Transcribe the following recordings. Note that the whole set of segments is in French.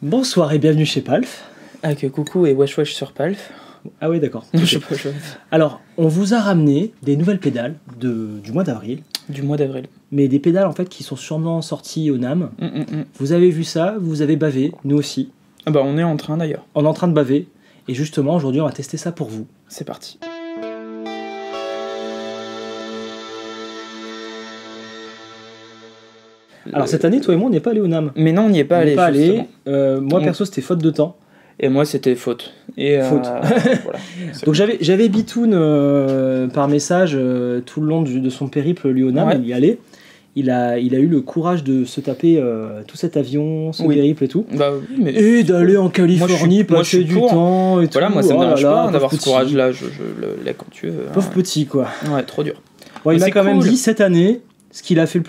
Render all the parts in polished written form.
Bonsoir et bienvenue chez Palf. Avec coucou et wesh wesh sur Palf. Ah oui, d'accord. Je sais pas, Alors, on vous a ramené des nouvelles pédales du mois d'avril. Du mois d'avril. Mais des pédales en fait qui sont sûrement sorties au NAMM. Vous avez vu ça, vous avez bavé, nous aussi. Ah bah on est en train d'ailleurs. On est en train de baver. Et justement, aujourd'hui, on va tester ça pour vous. C'est parti. Alors cette année, toi et moi, on n'est pas allé au NAMM. Mais non, on n'y est pas allé. Moi, perso, c'était faute de temps. Et moi, c'était faute. Et faute. Voilà. Donc j'avais Bitoun par message tout le long de son périple lui au NAMM. Ouais. Il y allait. Il a eu le courage de se taper tout cet avion, ce périple et tout. Bah, oui, mais et d'aller en Californie, passer du temps et voilà, tout. moi ça me dérange pas d'avoir ce petit. courage-là, je le l'ai quand tu veux. Pauvre petit, quoi. Ouais, trop dur. Bon, il Mais m'a quand même cool. dit cette année, ce qu'il a fait le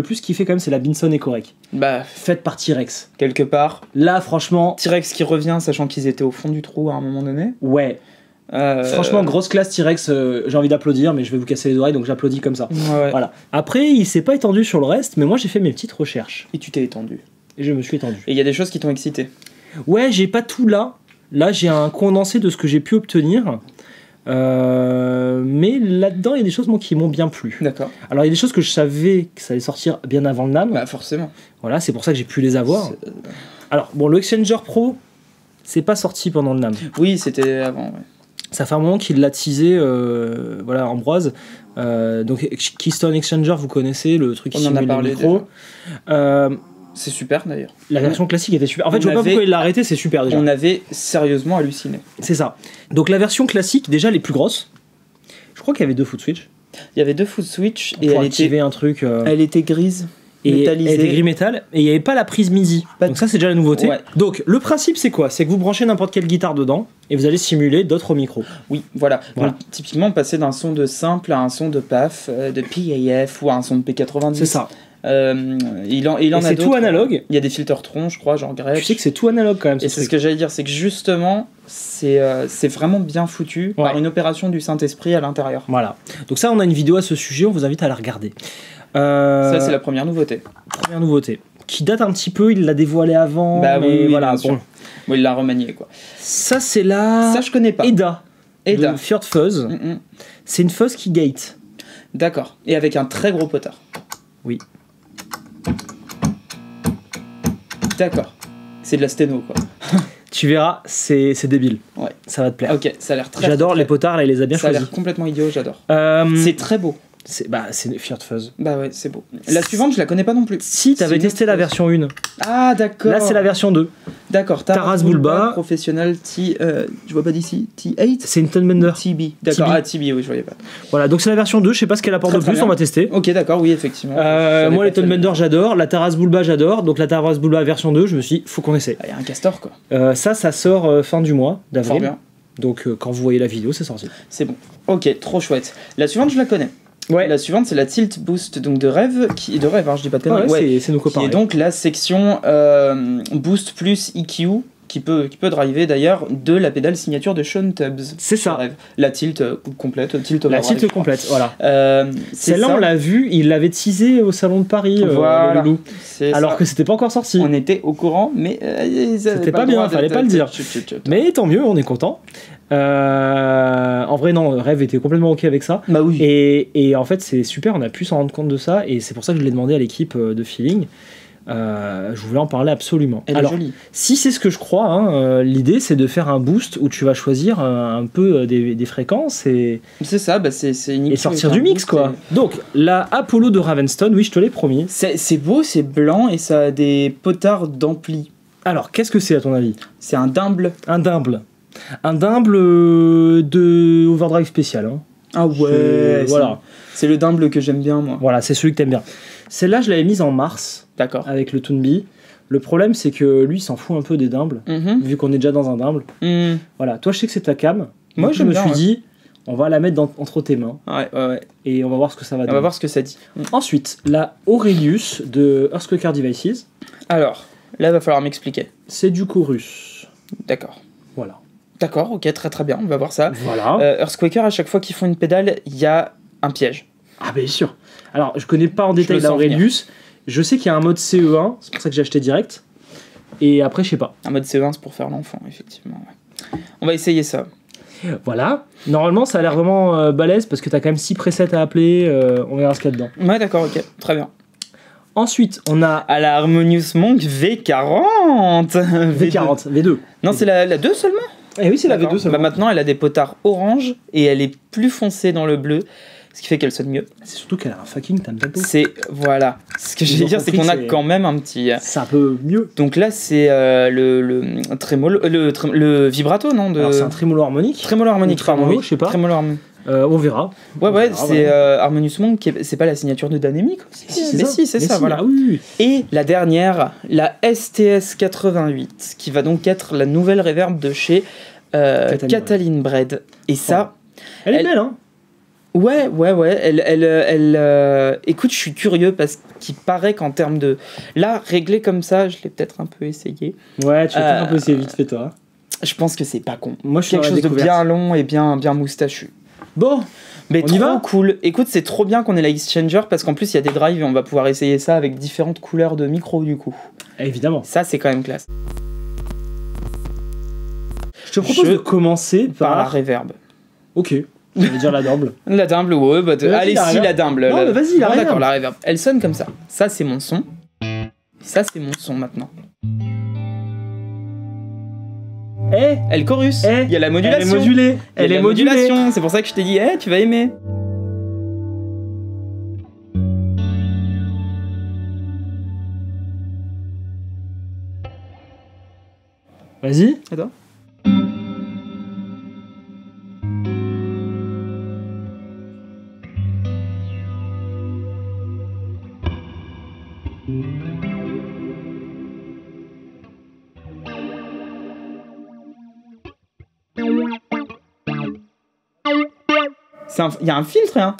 plus kiffé quand même, c'est la Binson Ecorec. Bah, Faite par T-Rex. quelque part. Là, franchement, T-Rex qui revient, sachant qu'ils étaient au fond du trou à un moment donné. ouais. Franchement, grosse classe T-Rex, j'ai envie d'applaudir, mais je vais vous casser les oreilles, donc j'applaudis comme ça. Ouais. Voilà. Après, il s'est pas étendu sur le reste, mais moi j'ai fait mes petites recherches. Et tu t'es étendu. Et je me suis étendu. Et il y a des choses qui t'ont excité. Ouais, j'ai pas tout là. Là, j'ai un condensé de ce que j'ai pu obtenir. Mais là-dedans, il y a des choses moi, qui m'ont bien plu. D'accord. Alors, il y a des choses que je savais que ça allait sortir bien avant le NAMM. Bah, forcément. Voilà, c'est pour ça que j'ai pu les avoir. Alors, bon, le Exchanger Pro, c'est pas sorti pendant le NAMM. Oui, c'était avant, ouais. Ça fait un moment qu'il l'a teasé, voilà, Ambroise. Donc, Keystone Exchanger, vous connaissez, le truc qui On en a simule parlé les micros. C'est super d'ailleurs. La version classique était super. En fait, je vois pas avait- pourquoi il l'a arrêté, c'est super déjà. On avait sérieusement halluciné. C'est ça. Donc, la version classique, déjà les plus grosses. Je crois qu'il y avait 2 foot switch. Il y avait 2 foot switch et Pour elle activer un truc. elle était grise, Et métallisée. elle était gris métal et il n'y avait pas la prise MIDI. Pas Donc ça c'est déjà la nouveauté. Ouais. Donc le principe c'est quoi? C'est que vous branchez n'importe quelle guitare dedans et vous allez simuler d'autres micros. Oui, voilà. Voilà. Donc, typiquement, passer d'un son de simple à un son de PAF, de PAF ou à un son de P90. C'est ça. Il en Et a c'est d'autres. tout analogue. Il y a des Filtertrons, je crois, genre Gretsch. Tu sais que c'est tout analogue quand même. Et c'est ce que j'allais dire, c'est que justement, c'est vraiment bien foutu par Ouais. une opération du Saint-Esprit à l'intérieur. Voilà. Donc ça on a une vidéo à ce sujet, on vous invite à la regarder. Ça, c'est la première nouveauté. première nouveauté. Qui date un petit peu, il l'a dévoilé avant. Bah mais oui, voilà. bien sûr. Bon. Bon, il l'a remanié, quoi. Ça c'est la Ça, je connais pas. EDA. EDA. De Fjord Fuzz. Mm. C'est une fuzz qui gate. D'accord. Et avec un très gros potard. Oui. D'accord. C'est de la sténo, quoi. Tu verras, c'est débile. Ouais. Ça va te plaire. Ok, ça a l'air très. J'adore très, les potards, là il les a bien Ça a choisis. l'air complètement idiot, j'adore. C'est C'est très beau. Fjord Fuzz. Bah ouais, c'est beau. La suivante, je la connais pas non plus. Si, t'avais C'est une testé autre la chose. version 1. Ah, d'accord. Là, c'est la version 2. D'accord. Taras Bulba. Professionnel T. Je vois pas d'ici. T8 C'est une Tunebender. TB. D'accord. TB. Ah, TB, oui, je voyais pas. Voilà, donc c'est la version 2. Je sais pas ce qu'elle apporte Très, de très plus, bien. on va tester. Ok, d'accord, oui, effectivement. Je savais Moi, pas les Tunebender, j'adore. La Taras Bulba, j'adore. Donc la Taras Bulba version 2, je me suis dit, faut qu'on essaie. Il y a un castor, quoi. Ça sort fin du mois Fort d'avril. bien. Donc quand vous voyez la vidéo, c'est sorti. C'est bon. Ok, trop chouette. La suivante, je la connais. Ouais. La suivante, c'est la Tilt Boost donc de rêve, hein, je dis pas de Ah conneries. ouais, Ouais. c'est nos copains. Qui est donc la section Boost plus EQ qui peut driver d'ailleurs de la pédale signature de Sean Tubbs. C'est ça. de Rêve. La tilt complète, tilt La overdrive, tilt complète, voilà. c'est Celle-là, ça. on l'a vu, il l'avait teasé au salon de Paris, Voilà. le loulou. C'est Alors ça. que c'était pas encore sorti. On était au courant, mais C'était pas bien, fallait pas le dire. Mais tant mieux, on est content. En vrai, non, Rêve était complètement ok avec ça. Bah oui. Et en fait, c'est super, on a pu s'en rendre compte de ça. Et c'est pour ça que je l'ai demandé à l'équipe de Feeling. Je voulais en parler absolument. Elle Alors, est jolie. si c'est ce que je crois, hein, l'idée c'est de faire un boost où tu vas choisir un peu des fréquences et C'est ça, bah c'est une EQ sortir avec du un mix boost quoi. Donc, la Apollo de Ravenstone, oui, je te l'ai promis. C'est beau, c'est blanc et ça a des potards d'ampli. Alors, qu'est-ce que c'est à ton avis? C'est un dimble. Un dimble. Un dimble de overdrive spécial. Hein. Ah ouais. Voilà. C'est le dimble que j'aime bien, moi. Voilà, c'est celui que t'aimes bien. Celle-là, je l'avais mise en mars D'accord. avec le Toonbee. Le problème, c'est que lui, il s'en fout un peu des dimbles, vu qu'on est déjà dans un dimble. Voilà, toi, je sais que c'est ta cam. Moi, Donc, je j'aime me bien, suis ouais. dit, on va la mettre entre tes mains Ouais. et on va voir ce que ça va On donner. va voir ce que ça dit. Ensuite, la Aurelius de Earthquaker Devices, Alors, là, il va falloir m'expliquer. c'est du chorus. D'accord. Voilà. D'accord, ok, très très bien, on va voir ça. Voilà. Earthquaker, à chaque fois qu'ils font une pédale, il y a un piège. Ah, bien sûr. Alors, je connais pas en détail le la sens Aurelius. Je sais qu'il y a un mode CE1, c'est pour ça que j'ai acheté direct. Et après, je sais pas. Un mode séquence pour faire l'enfant, effectivement. Ouais. On va essayer ça. Voilà. Normalement, ça a l'air vraiment balèze parce que t'as quand même 6 presets à appeler. On verra ce qu'il y a dedans. Ouais, d'accord, ok. Très bien. Ensuite, on a... À la Harmonious Monk V40. V40, V2. Non, c'est la 2 seulement. Eh oui, c'est la V2 seulement. Bah maintenant, elle a des potards orange et elle est plus foncée dans le bleu, ce qui fait qu'elle sonne mieux. C'est surtout qu'elle a un fucking tam-tempo. C'est... Voilà. Ce que je vais dire, c'est qu'on a quand même un petit... C'est un peu mieux. Donc là, c'est le trémolo... Le vibrato, non de... Alors, c'est un trémolo harmonique. Trémolo harmonique, trémolo, pardon, oui. je sais pas. Trémolo harmonique. On verra. Ouais, c'est Harmonious Monk, c'est pas la signature de Dynamic aussi. Si, c'est ça, voilà. Oui. Et la dernière, la STS 88, qui va donc être la nouvelle reverb de chez Catalin Bread. Et ça... Elle est belle, hein. Ouais. Écoute, je suis curieux parce qu'il paraît qu'en termes de... Là, réglé comme ça, je l'ai peut-être un peu essayé. Ouais, tu l'as peut-être un peu essayé vite fait, toi. Je pense que c'est pas con. Moi, je suis quelque chose de bien long et bien moustachu. Bon, mais on y va. Trop cool. Écoute, c'est trop bien qu'on ait la Exchanger parce qu'en plus, il y a des drives et on va pouvoir essayer ça avec différentes couleurs de micro du coup. Évidemment. Ça, c'est quand même classe. Je te propose de commencer par la reverb. Ok. Je vais dire la Dumble. La Dumble, ouais, bah allez, la Dumble. Non, mais vas-y, la reverb. D'accord, la reverb. Elle sonne comme ça. Ça, c'est mon son. Ça, c'est mon son maintenant. Elle chorus. Il y a la modulation. Elle est modulée. Elle est modulation. C'est pour ça que je t'ai dit, tu vas aimer. Vas-y. Attends. Il y a un filtre, hein.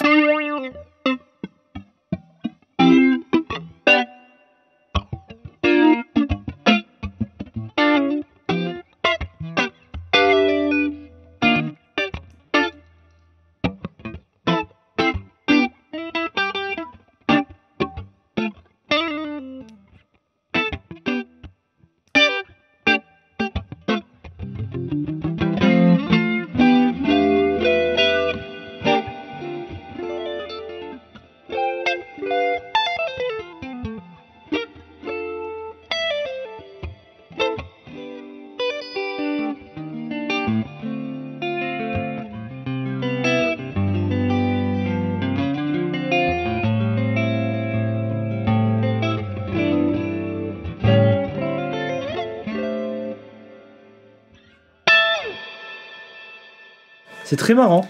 C'est très marrant.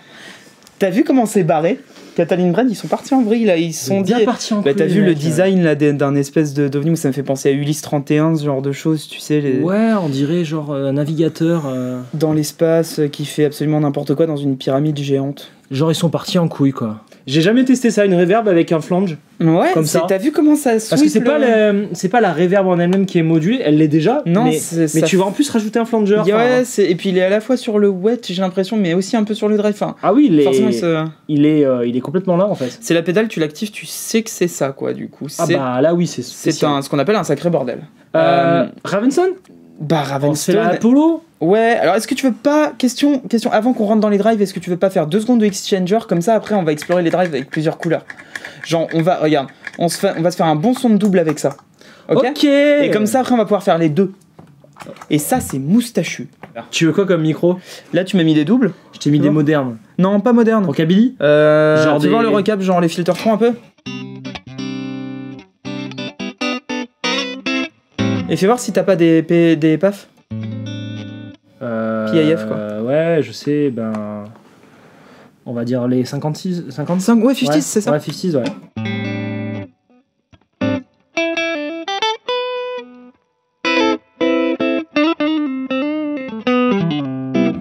T'as vu comment c'est barré? Catalin Bread, ils sont partis en vrille là, ils se sont dit. T'as vu le design là d'un espèce d'ovni où ça me fait penser à Ulysse 31, ce genre de choses, tu sais. Ouais, on dirait genre un navigateur. Dans l'espace qui fait absolument n'importe quoi dans une pyramide géante. Genre ils sont partis en couille quoi. J'ai jamais testé ça, une reverb avec un flange. Ouais, comme ça. T'as vu comment ça parce que c'est pas la reverb en elle-même qui est modulée, elle l'est déjà. Non, mais tu vas en plus rajouter un flanger. Ouais, et puis il est à la fois sur le wet, j'ai l'impression, mais aussi un peu sur le drive. Ah oui, forcément, il est complètement là en fait. C'est la pédale, tu l'actives, tu sais que c'est ça quoi du coup. Ah bah là oui, c'est ce qu'on appelle un sacré bordel. Ravenson. Bah Ravenson. C'est la Apollo. Ouais, alors est-ce que tu veux pas, question avant qu'on rentre dans les drives, est-ce que tu veux pas faire 2 secondes de Exchanger, comme ça après on va explorer les drives avec plusieurs couleurs. Genre on va se faire un bon son de double avec ça. Ok. Et comme ça après on va pouvoir faire les deux. Et ça c'est moustachu. Tu veux quoi comme micro? Là tu m'as mis des doubles. Je t'ai mis des modernes. Non, pas modernes. Rockabilly. Genre tu vois le recap, genre les filtres francs un peu. Et fais voir si t'as pas des PAF. PIF quoi. Ouais, je sais, on va dire les 55, ouais, 50, c'est ça. Ouais, 50, ouais.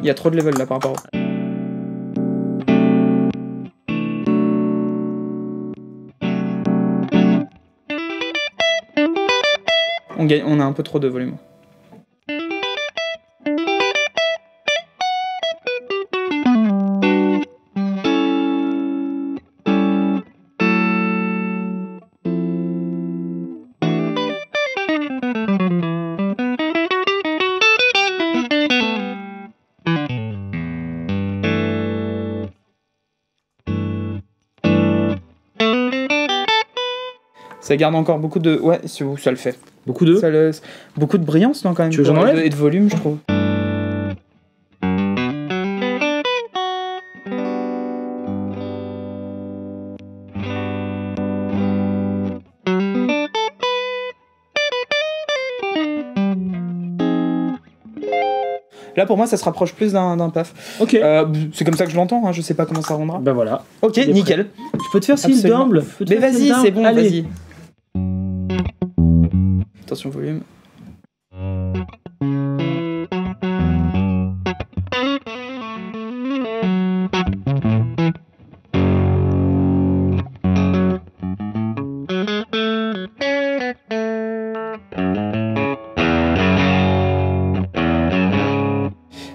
Il y a trop de level là par rapport. On a un peu trop de volume. Ça garde encore beaucoup de... Ouais, ça le fait. Beaucoup de... Beaucoup de brillance, non, quand même. Tu veux que j'en enlève ? Et de volume, je trouve. Là, pour moi, ça se rapproche plus d'un PAF. Ok. C'est comme ça que je l'entends, hein, je sais pas comment ça rendra. Bah voilà. Ok, nickel. Je peux te faire s'il d'humble. Mais vas-y, c'est bon, allez. vas-y. Attention, volume.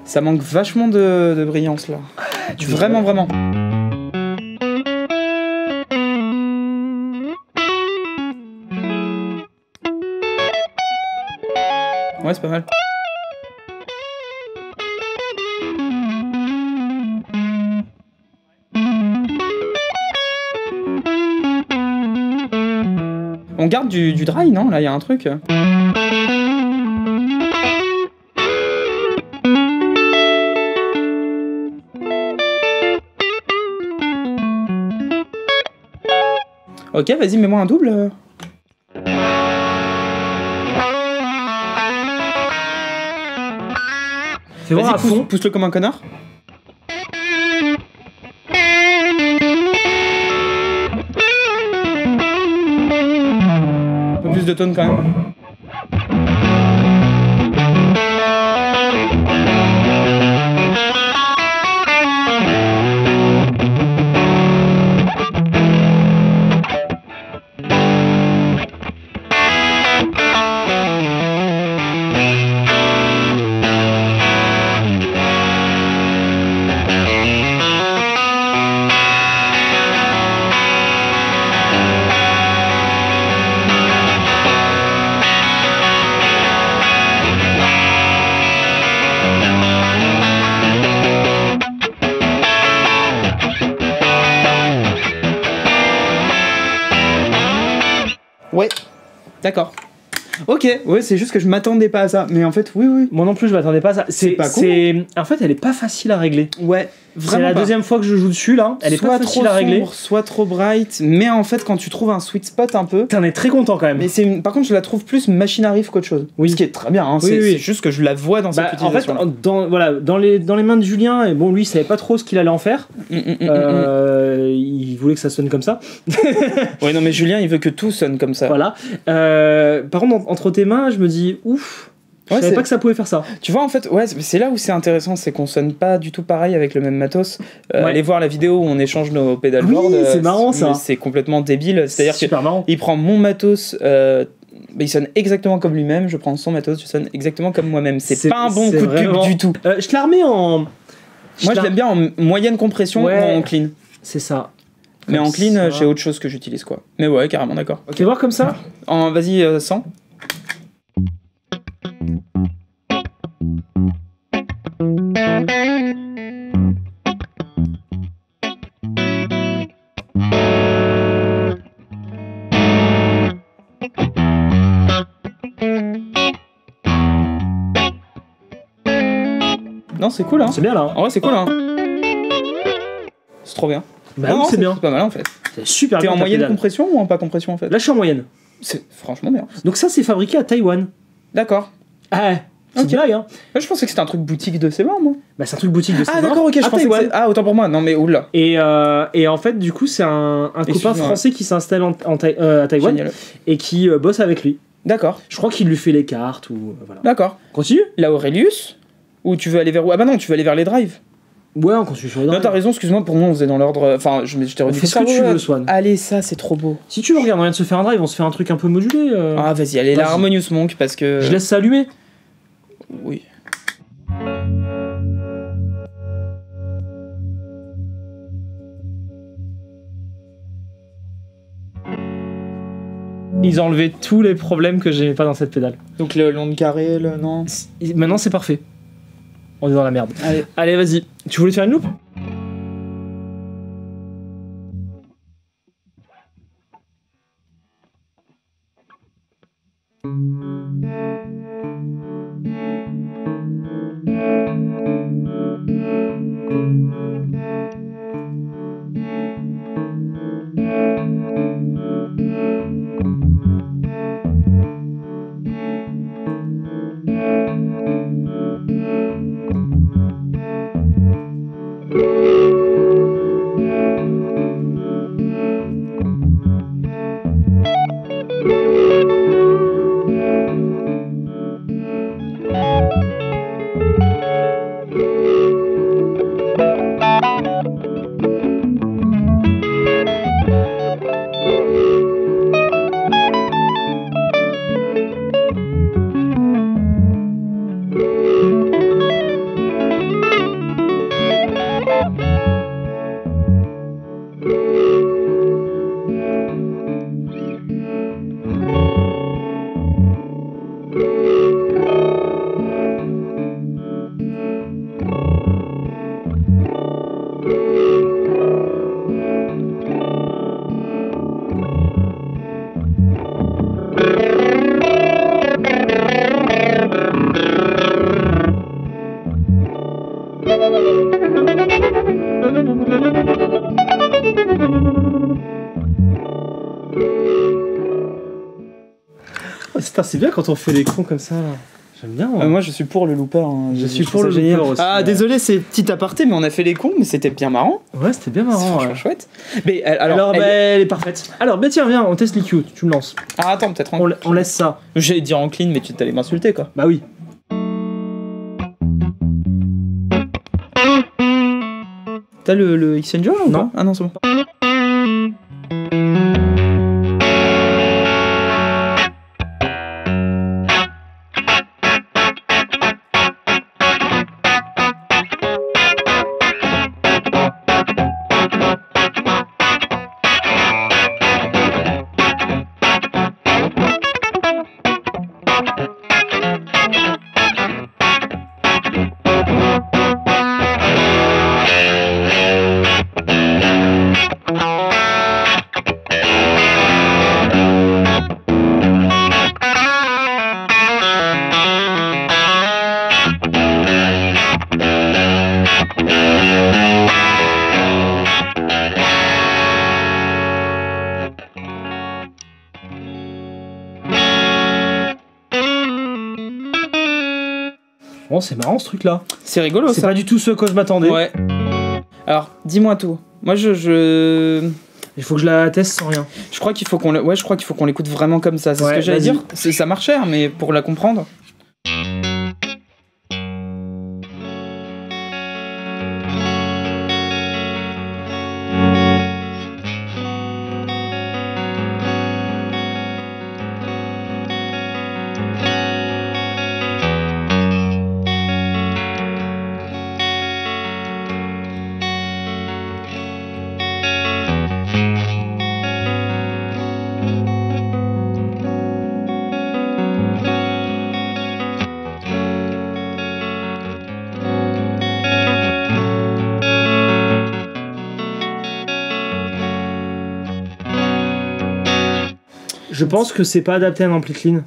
Ça manque vachement de brillance là. Vraiment. Ouais, c'est pas mal. On garde du dry, non? Là, il y a un truc. Ok, vas-y, mets-moi un double. Fais voir à fond. Pousse-le comme un connard. Un peu plus de tone quand même. Ouais, d'accord. Ok, ouais, c'est juste que je m'attendais pas à ça. Mais en fait, oui. Moi non plus, je m'attendais pas à ça. C'est pas cool. En fait, elle est pas facile à régler. Ouais, vraiment. C'est la deuxième fois que je joue dessus là. Elle est pas facile à régler. Soit trop bright. Mais en fait, quand tu trouves un sweet spot un peu. T'en es très content quand même. Mais par contre, je la trouve plus machine à riff qu'autre chose. Oui. Ce qui est très bien. Hein. Oui. C'est juste que je la vois dans cette utilisation. En fait, dans les mains de Julien, et bon, lui, il savait pas trop ce qu'il allait en faire. Il voulait que ça sonne comme ça. Ouais, non, mais Julien, il veut que tout sonne comme ça. Voilà. Par contre, entre tes mains, je me dis ouf. Je savais pas que ça pouvait faire ça. Tu vois, en fait, ouais, c'est là où c'est intéressant, c'est qu'on sonne pas du tout pareil avec le même matos. Allez voir la vidéo où on échange nos pedalboards. Oui, c'est marrant ça. C'est complètement débile. C'est-à-dire qu'il prend mon matos. Il sonne exactement comme lui-même, je prends son matos, je sonne exactement comme moi-même. C'est pas un bon coup de pub du tout. Je te la remets en. Moi, je l'aime bien en moyenne compression ou en clean. C'est ça. Mais en clean, j'ai autre chose que j'utilise, quoi. Mais ouais, carrément, d'accord. Ok, voir comme ça. Vas-y, 100. Non, c'est cool, hein. C'est bien là. En vrai, c'est cool, hein. C'est trop bien. Bah non, c'est bien. C'est pas mal en fait. C'est super bien. T'es en moyenne compression ou en pas compression en fait? Là, je suis en moyenne. C'est franchement bien. Donc, ça, c'est fabriqué à Taïwan. D'accord. Ah, c'est une blague, hein. Je pensais que c'était un truc boutique de Sévin, moi. Bah, c'est un truc boutique de Sévin. Ah, d'accord, ok, je pensais que c'est... Ah, autant pour moi. Non, mais oula. Et en fait, du coup, c'est un copain français qui s'installe à Taïwan. Génial. Et qui bosse avec lui. D'accord. Je crois qu'il lui fait les cartes ou voilà. D'accord. Continue. La Aurelius. Ou tu veux aller vers où? Ah bah non, tu veux aller vers les drives. Ouais, on continue sur les drives. Non, t'as raison, excuse-moi, pour moi on faisait dans l'ordre. Enfin, je t'ai redit. Fais ce que tu veux, Swan. Allez, ça, c'est trop beau. Si tu veux, regarde, on vient de se faire un drive, on se fait un truc un peu modulé. Ah, vas-y, allez, la Harmonious Monk, parce que. Je laisse ça allumer. Oui. Ils ont enlevé tous les problèmes que j'aimais pas dans cette pédale. Donc le long de carré, non. Maintenant c'est parfait. On est dans la merde. Allez, vas-y. Tu voulais faire une loupe? Putain, c'est bien quand on fait les cons comme ça. J'aime bien. Moi, je suis pour le looper. Hein. Je suis pour le looper aussi. Ah, désolé, c'est petit aparté, mais on a fait les cons, mais c'était bien marrant. Ouais, c'était bien marrant. C'est chouette. Mais elle est parfaite. Alors, tiens, viens, on teste l'EQ. Tu me lances. Ah, attends, peut-être on laisse ça. J'allais dire en clean, mais tu t'allais m'insulter, quoi. Bah oui. T'as le Exchanger ou non. Pas Ah non, c'est bon. Oh, c'est marrant ce truc là. C'est rigolo ça. C'est pas du tout ce à quoi je m'attendais. Ouais. Alors, dis-moi tout. Moi Il faut que je la teste sans rien. Je crois qu'il faut qu'on l'écoute vraiment comme ça. C'est ce que j'allais dire. Ça marche cher, mais pour la comprendre. Je pense que c'est pas adapté à un ampli clean.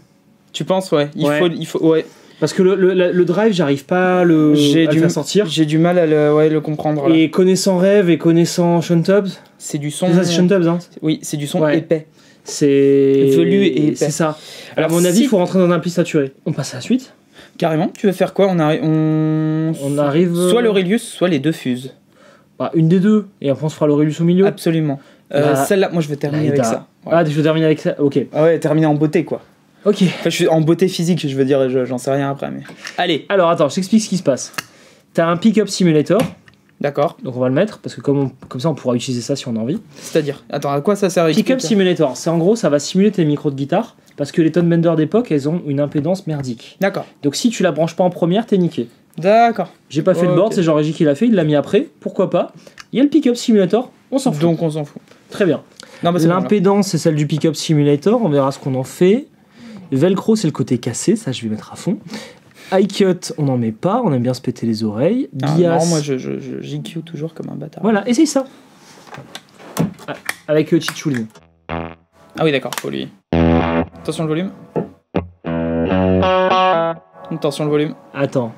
Tu penses, ouais. Il faut, ouais. Parce que le drive, j'arrive pas à le faire sortir. J'ai du mal à le comprendre. Là. Et connaissant Rêve et connaissant Shuntubs, c'est du son. C'est ça, c'est Shuntubs, hein. Oui, c'est du son épais. C'est velu et épais. C'est ça. Alors, à mon avis, il faut rentrer dans un ampli saturé. On passe à la suite. Carrément. Tu veux faire quoi on arrive. Soit l'Aurelius, soit les deux fuses. Bah, une des deux. Et après, on se fera l'Aurelius au milieu. Absolument. Celle-là, moi, je veux terminer avec ça. Ouais. Ah, je veux terminer avec ça. Ok. Ah ouais, terminer en beauté, quoi. Ok. Enfin, je suis en beauté physique, je veux dire, j'en sais rien après, mais. Allez. Alors, attends, je t'explique ce qui se passe. T'as un pick-up simulator. D'accord. Donc on va le mettre parce que comme ça on pourra utiliser ça si on a envie. C'est-à-dire, attends, à quoi ça sert? Pick-up simulator, c'est en gros ça va simuler tes micros de guitare parce que les Tone Bender d'époque elles ont une impédance merdique. D'accord. Donc si tu la branches pas en première, t'es niqué. D'accord. J'ai pas fait le board, c'est Jean-Régie qui l'a fait, il l'a mis après, pourquoi pas. Il y a le pick-up simulator, on s'en fout. Donc on s'en fout. Très bien. L'impédance c'est celle du pick-up simulator, on verra ce qu'on en fait. Velcro c'est le côté cassé, ça je vais mettre à fond. High cut, on n'en met pas, on aime bien se péter les oreilles. Bias. Non, moi j'EQ toujours comme un bâtard. Voilà, essaye ça. Avec Chichoulin. Ah oui, d'accord, faut lui. Attention le volume. Attention le volume. Attends.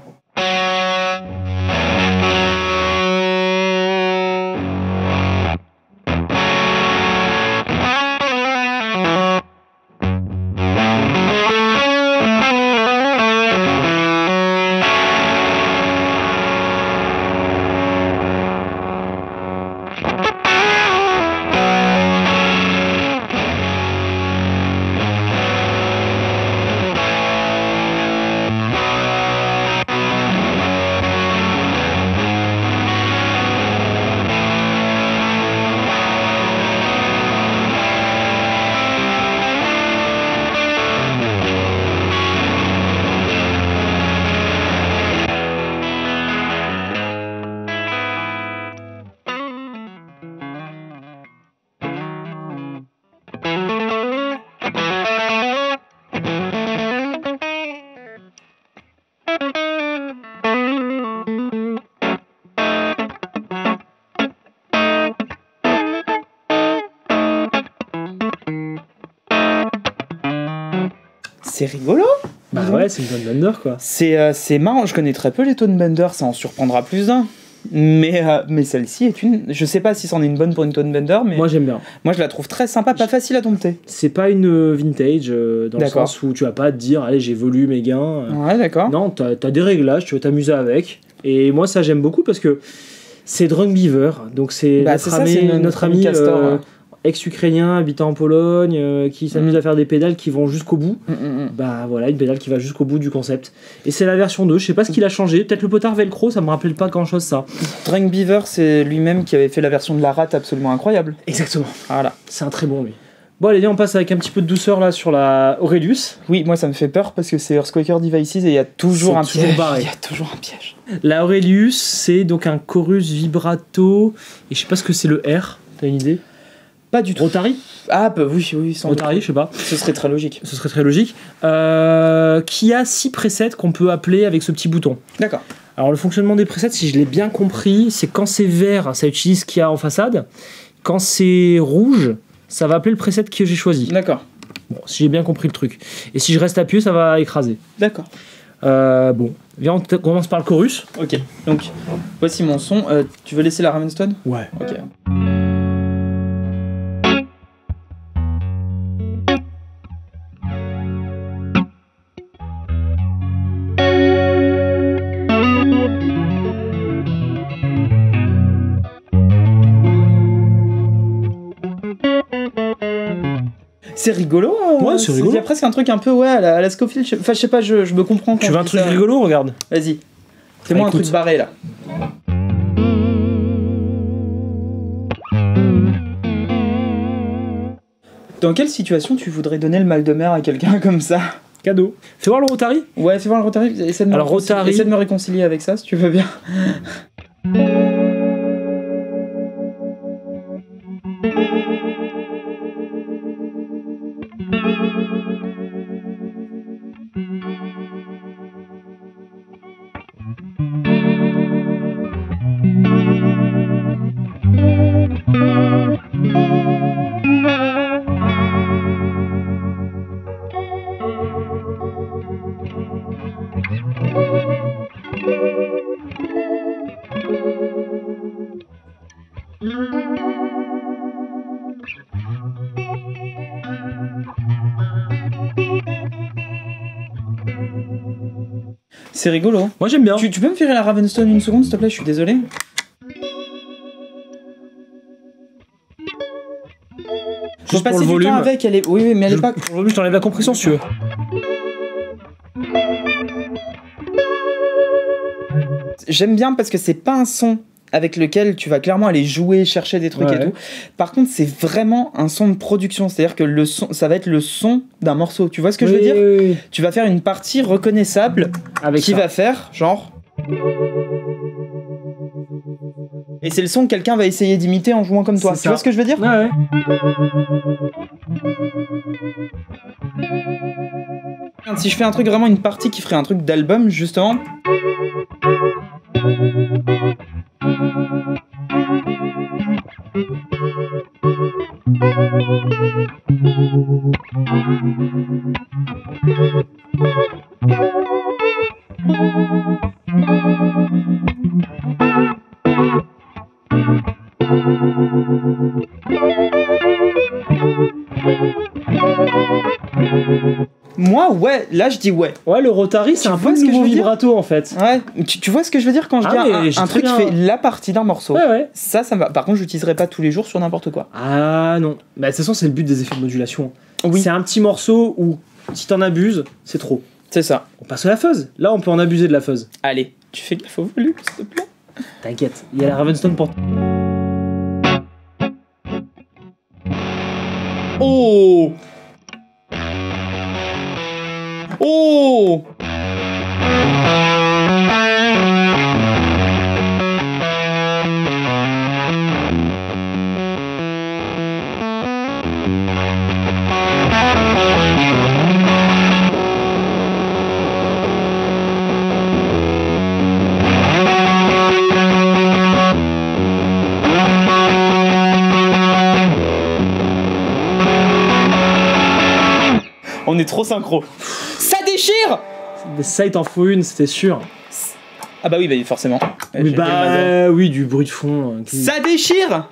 C'est rigolo. Bah ouais, c'est une Tone Bender quoi. C'est marrant, je connais très peu les Tone Bender, ça en surprendra plus d'un. mais celle-ci est une... Je sais pas si c'en est une bonne pour une Tone Bender, mais Moi j'aime bien. moi je la trouve très sympa, pas facile à dompter. C'est pas une vintage dans le D'accord. sens où tu vas pas te dire allez j'évolue mes gains. Ouais, d'accord. Non, t'as des réglages, tu vas t'amuser avec. Et moi ça j'aime beaucoup parce que c'est Drunk Beaver, donc c'est Bah, notre c'est ça, ami, c'est notre ami Castor, ouais. ex-ukrainien habitant en Pologne qui s'amuse à faire des pédales qui vont jusqu'au bout. Mm. Bah voilà, une pédale qui va jusqu'au bout du concept. Et c'est la version 2, je sais pas ce qu'il a changé. Peut-être le potard velcro, ça me rappelle pas grand chose ça. Drunk Beaver, c'est lui-même qui avait fait la version de la rate absolument incroyable. Exactement, Voilà. c'est un très bon lui. Bon allez, viens, on passe avec un petit peu de douceur là sur la Aurelius. Oui, moi ça me fait peur parce que c'est Earthquaker Devices et il y a toujours C'est un toujours piège. barré. Il y a toujours un piège. La Aurelius, c'est donc un chorus vibrato. Et je sais pas ce que c'est le R, t'as une idée? Pas du tout. Rotary? Ah, bah oui, sans Rotary, je sais pas. Ce serait très logique. Ce serait très logique. Qui a 6 presets qu'on peut appeler avec ce petit bouton. D'accord. Alors le fonctionnement des presets, si je l'ai bien compris, c'est quand c'est vert, ça utilise ce qu'il y a en façade. Quand c'est rouge, ça va appeler le preset que j'ai choisi. D'accord. Bon, si j'ai bien compris le truc. Et si je reste appuyé, ça va écraser. D'accord. Bon, viens, on commence par le chorus. Ok. Donc, voici mon son. Tu veux laisser la Ravenstone? Ouais. Ok. C'est rigolo. Ouais, c'est rigolo. Il y a presque un truc un peu à la Scofield. Enfin, je sais pas, je me comprends. Quand Tu veux je un dis truc ça. rigolo? Regarde. Vas-y. Fais-moi un Écoute. truc barré là. Dans quelle situation tu voudrais donner le mal de mer à quelqu'un comme ça? Cadeau. Fais voir le Rotary. Ouais, fais voir le Rotary. Essaie de me Alors, réconcilier- Rotary- essaie de me réconcilier avec ça si tu veux bien. C'est rigolo. Moi j'aime bien. Tu peux me faire la Ravenstone une seconde s'il te plaît, je suis désolé. Je Juste pour passer le du volume. temps avec, elle est... Oui, mais elle est pas... Pour le volume, je t'enlève la compression si tu veux. J'aime bien parce que c'est pas un son avec lequel tu vas clairement aller jouer, chercher des trucs Ouais. et tout. Par contre, c'est vraiment un son de production, c'est-à-dire que le son, ça va être le son d'un morceau. Tu vois ce que je veux dire? Oui. Tu vas faire une partie reconnaissable Avec qui ça. va faire genre... Et c'est le son que quelqu'un va essayer d'imiter en jouant comme toi. C'est Tu ça. vois ce que je veux dire? Ouais. Si je fais un truc vraiment une partie qui ferait un truc d'album justement. Moi, ouais, là je dis ouais. Ouais, le Rotary, c'est Tu un vois peu ce le que je nouveau veux dire vibrato en fait. Ouais, tu vois ce que je veux dire quand je Ah, dis mais j'ai un très truc qui bien- fait la partie d'un morceau. Ouais, ouais. Ça me va. Par contre, je l'utiliserai pas tous les jours sur n'importe quoi. Ah non. Bah, de toute façon, c'est le but des effets de modulation. Oui, C'est un petit morceau où, si t'en abuses, c'est trop. c'est ça. On passe à la fuzz. Là, on peut en abuser de la fuzz. Allez, tu fais gaffe au volume, s'il te plaît. T'inquiète, il y a la Ravenstone pour. Oh! Oh! On est trop synchro. Ça déchire! Ça, il t'en faut une, c'était sûr. Ah bah oui, bah forcément. Oui, J'ai quel Mazor oui, du bruit de fond. Ça déchire.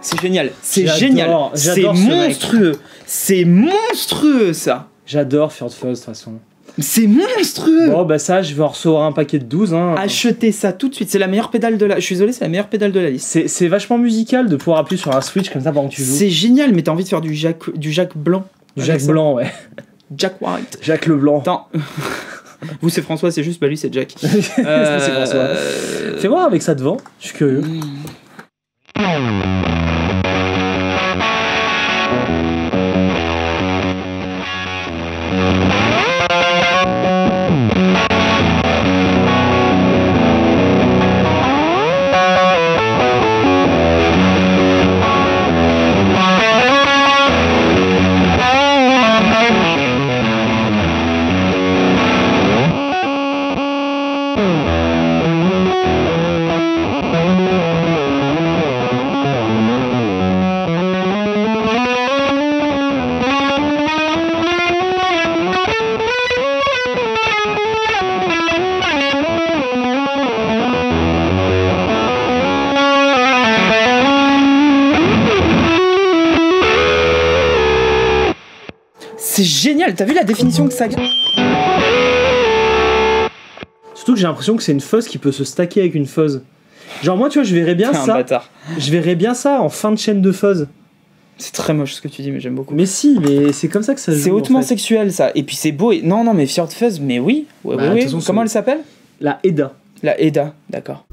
C'est génial, c'est génial, c'est j'adore ce mec. monstrueux, c'est monstrueux ça. J'adore Fjord Fuzz de toute façon. C'est monstrueux. Bon, bah ça, je vais en recevoir un paquet de 12. Hein. Achetez ça tout de suite, c'est la meilleure pédale de la... Je suis désolé, c'est la meilleure pédale de la liste. C'est vachement musical de pouvoir appuyer sur un Switch comme ça pendant que tu joues. C'est génial, mais t'as envie de faire du Jack blanc. Du avec Jack ça. Blanc, ouais. Jack White. Jacques Leblanc. Attends. Vous c'est François, c'est juste, bah lui c'est Jack. C'est François. Fais voir avec ça devant, je suis curieux. C'est génial, t'as vu la définition que ça... Surtout que j'ai l'impression que c'est une fuzz qui peut se stacker avec une fuzz. Genre moi, tu vois, je verrais bien T'es un ça. bâtard. Je verrais bien ça en fin de chaîne de fuzz. C'est très moche ce que tu dis, mais j'aime beaucoup. Mais si, mais c'est comme ça que ça joue. C'est hautement en fait. sexuel ça, et puis c'est beau. Et... Non, mais Fjord Fuzz, mais oui. Ouais, Bah, oui, de oui. toute façon, Comment c'est- elle s'appelle? La Eda. La Eda, d'accord.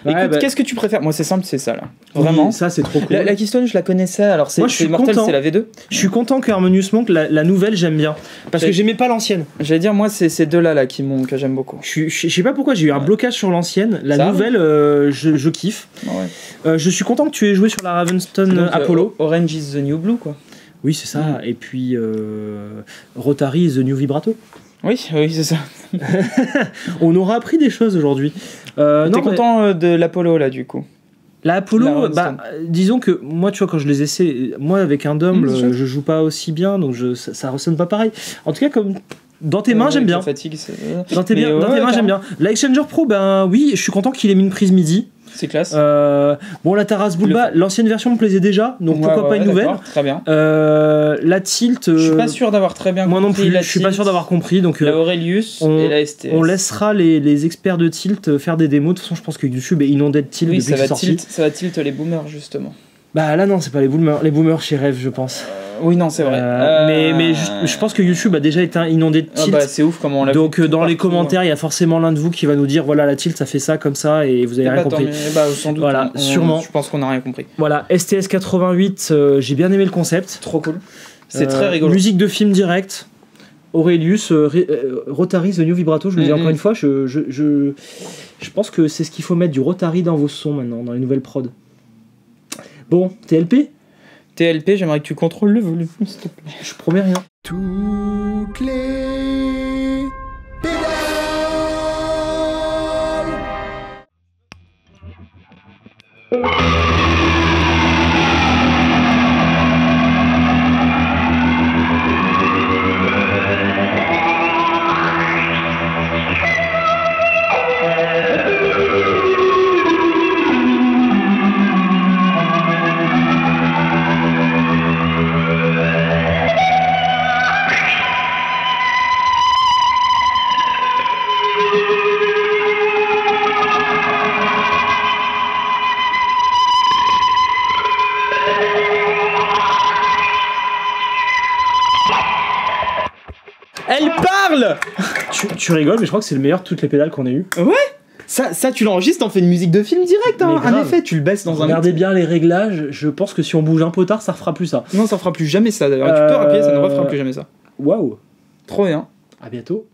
Ouais, Écoute, bah- qu'est-ce que tu préfères? Moi, c'est simple, c'est ça là. Oui, Vraiment. ça, c'est trop cool. La Keystone, je la connaissais, alors c'est Moi, je suis mortel, content. c'est la V2. Je suis content que Harmonious Monk, la nouvelle, j'aime bien. Parce que j'aimais pas l'ancienne. J'allais dire, moi, c'est ces deux-là là, que j'aime beaucoup. Je sais pas pourquoi, j'ai eu un blocage sur l'ancienne. La Ça nouvelle, je kiffe. Ouais. Je suis content que tu aies joué sur la Ravenstone Donc, Apollo. Orange is the New Blue, quoi. Oui, c'est ça. Et puis Rotary is the New Vibrato. Oui, c'est ça. On aura appris des choses aujourd'hui. T'es content de l'Apollo là, du coup? La Apollo, La Ravenstone. disons que moi, tu vois, quand je les essaie, moi avec un Dom, c'est chouette. je joue pas aussi bien, donc ça ressonne pas pareil. En tout cas, comme dans tes mains, j'aime bien. Fatigue, Dans tes, Mais dans tes ouais, mains, j'aime bien. La Exchanger Pro, ben oui, je suis content qu'il ait mis une prise MIDI. c'est classe. Bon, la Taras Bulba, l'ancienne version me plaisait déjà, donc pourquoi pas une nouvelle. d'accord, très bien. La Tilt, Je suis pas sûr d'avoir très bien moi non compris plus, la je suis pas Tilt, sûr d'avoir compris, donc la Aurelius et la STS. on laissera les experts de Tilt faire des démos. De toute façon, je pense que YouTube est inondé de Tilt Oui, depuis ça que c'est va, sorti. ça va tilt les boomers justement. Bah là non, c'est pas les boomers chez Rêve, je pense. Oui, non, c'est vrai. Mais je pense que YouTube a déjà été inondé de Ah Tilt. bah, c'est ouf comment on l'a Donc vu tout dans les partout, commentaires, il y a forcément l'un de vous qui va nous dire voilà, la Tilt ça fait ça comme ça et vous avez hein. rien Bah, compris. bah, sans doute. Voilà, sûrement. Je pense qu'on n'a rien compris. Voilà, STS 88, j'ai bien aimé le concept. Trop cool. C'est très rigolo. Musique de film direct. Aurelius, Rotary, The New Vibrato, je le dis encore une fois, je pense que c'est ce qu'il faut mettre du Rotary dans vos sons maintenant, dans les nouvelles prods. Bon, TLP, TLP, j'aimerais que tu contrôles le volume, s'il te plaît. je promets rien. Toutes les pédales. Elle parle. Tu rigoles, mais je crois que c'est le meilleur de toutes les pédales qu'on ait eu. Ouais. Ça, tu l'enregistres, t'en fais une musique de film direct, hein. Mais En grave. effet, tu le baisses dans un. Regardez bien les réglages, je pense que si on bouge un peu tard, ça refera plus ça. Non, ça fera plus jamais ça d'ailleurs. Tu peux appuyer, ça ne refera plus jamais ça. Waouh, Trop bien. à bientôt.